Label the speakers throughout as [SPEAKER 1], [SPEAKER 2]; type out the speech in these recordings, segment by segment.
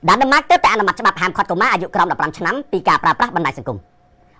[SPEAKER 1] ដានម៉ាកទៅតែអនុម័តច្បាប់ហាមឃាត់កុមារអាយុក្រោម15ឆ្នាំពីការប្រើប្រាស់បណ្ដាញសង្គម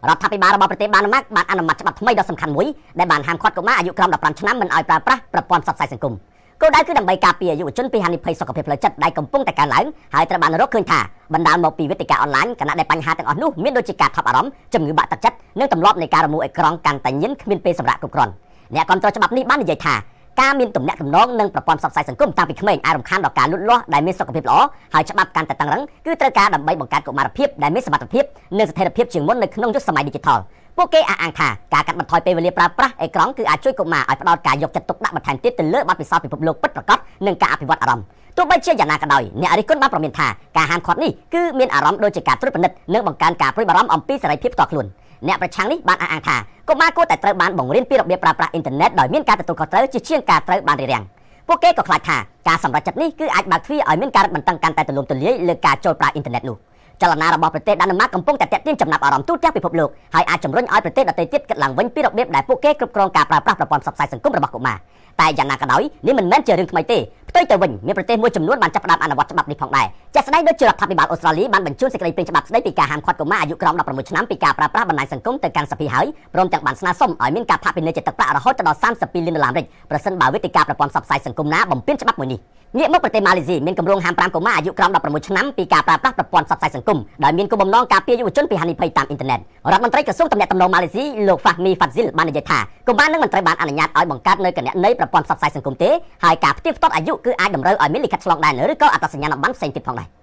[SPEAKER 1] រដ្ឋាភិបាលរបស់ប្រទេសដានម៉ាកបានអនុម័តច្បាប់ថ្មីដ៏សំខាន់មួយដែលបានហាមឃាត់កុមារអាយុក្រោម15ឆ្នាំមិនឲ្យប្រើប្រាស់ប្រព័ន្ធផ្សព្វផ្សាយសង្គមគោលដៅគឺដើម្បីការពារយុវជនពីហានិភ័យសុខភាពផ្លូវចិត្តដែលកំពុងតែកើនឡើងហើយត្រូវបានរកឃើញថាបណ្ដាលមកពីវេទិកាអនឡាញខណៈដែលបញ្ហាទាំងអស់នោះមានដូចជាការថប់អារម្មណ៍ជំងឺបាក់ទឹកចិត្តនិងទម្លាប់នៃការរមួលអេក្រង់កាន់តែញៀនគ្មានពេលសម្រាប់គ្រប់គ្រាន់អ្នកគ្រប់គ្រងច្បាប់នេះបាននិយាយថាការមានទំនាក់ទំនងនិងប្រព័ន្ធផ្សព្វផ្សាយសង្គមតាំងពីក្មេងអាចរំខានដល់ការលូតលាស់ដែលមានសុខភាពល្អហើយច្បាប់កាន់តែតឹងរ៉ឹងគឺត្រូវការដើម្បីបង្កើតកុមារភាពដែលមានសមត្ថភាពនិងស្ថិរភាពជាងមុននៅក្នុងយុគសម័យ Digital ពួកគេអះអាងថាការកាត់បន្ថយពេលវេលាប្រើប្រាស់អេក្រង់គឺអាចជួយកុមារឲ្យផ្ដោតការយកចិត្តទុកដាក់បន្ថែមទៀតទៅលើបទពិសោធន៍ពិភពលោកពិតប្រាកដនិងការអភិវឌ្ឍអារម្មណ៍ទោះបីជាយ៉ាងណាក៏ដោយអ្នករិះគន់បានប្រមានថាការហាមឃាត់នេះគឺមានអារម្មណ៍ដូចជាការត្រួតពិនិត្យនិងបង្កើនការព្រួយបារម្ភអំពីសេរីភាពផ្ទាល់ខ្លួនអ្នកប្រឆាំងនេះបានអះអាងថាកុមារគួរតែត្រូវបានបង្រៀនពីរបៀបប្រើប្រាស់អ៊ីនធឺណិតដោយមានការទទួលខុសត្រូវជាជាងការត្រូវបានរារាំងពួកគេក៏ខ្លាចថាការសម្រេចចិត្តនេះគឺអាចបើកទ្វារឲ្យមានការរឹតបន្តឹងកាន់តែទូលំទូលាយលើការចូលប្រើអ៊ីនធឺណិតនោះចលនារបស់ប្រទេសដាណឺម៉ាកកំពុងតែទាក់ទាញចំណាប់អារម្មណ៍ទូទាំងពិភពលោកហើយអាចជំរុញឲ្យប្រទេសដទៃទៀតគិតឡើងវិញពីរបៀបដែលពួកគេគ្រប់គ្រងការប្រើប្រាស់ប្រព័ន្ធផ្សព្វផ្សាយសង្គមរបស់កុមារតែយ៉ាងណាក៏ដោយនេះមិនមែនជារឿងថ្មីទេផ្ទុយទៅវិញមានប្រទេសមួយចំនួនបានចាប់ផ្ដើមអនុវត្តច្បាប់នេះផងដែរជាក់ស្ដែងដូចជារដ្ឋាភិបាលអូស្ត្រាលីបានបញ្ជូនសេចក្តីព្រាងច្បាប់ស្តីពីការហាមឃាត់កុមារអាយុក្រោម16ឆ្នាំពីការប្រើប្រាស់បណ្ដាញសង្គមទៅកាន់សភាហើយព្រមទាំងបានស្នើសុំឲ្យមានការផាកពិន័យជាទឹកប្រាក់រហូតដល់32លានដុល្លារអាមេរិកប្រសិនបើវេទិកាប្រព័ន្ធផ្សព្វផ្សាយសង្គមណាបំពានច្បាប់មួយនេះងាកមកប្រទេសម៉ាឡេស៊ីមានគម្រោងហាម5កុមារអាយុក្រោម16ឆ្នាំពីការប្រើប្រាស់ប្រព័ន្ធផ្សព្វផ្សាយសង្គមដោយមានគោលបំណងការពារយុវជនពីហានិភ័យតាមអ៊ីនធឺណិតរដ្ឋមន្ត្រីក្រសួងទំនាក់ទំនងម៉ាឡេស៊ីលោក Fahmi Fadzil បាននិយាយថាកុមារនឹងមិនត្រូវបានអនុញ្ញាតឲ្យបង្កើតនៅគណនីប្រព័ន្ធផ្សព្វផ្សាយសង្គមទេហើយការផ្ទៀងផ្ទាត់អាយុគឺអាចតម្រូវឲ្យមានលិខិតឆ្លងដែនឬក៏អត្តសញ្ញាណប័ណ្ណផ្សេងទៀតផងដែរ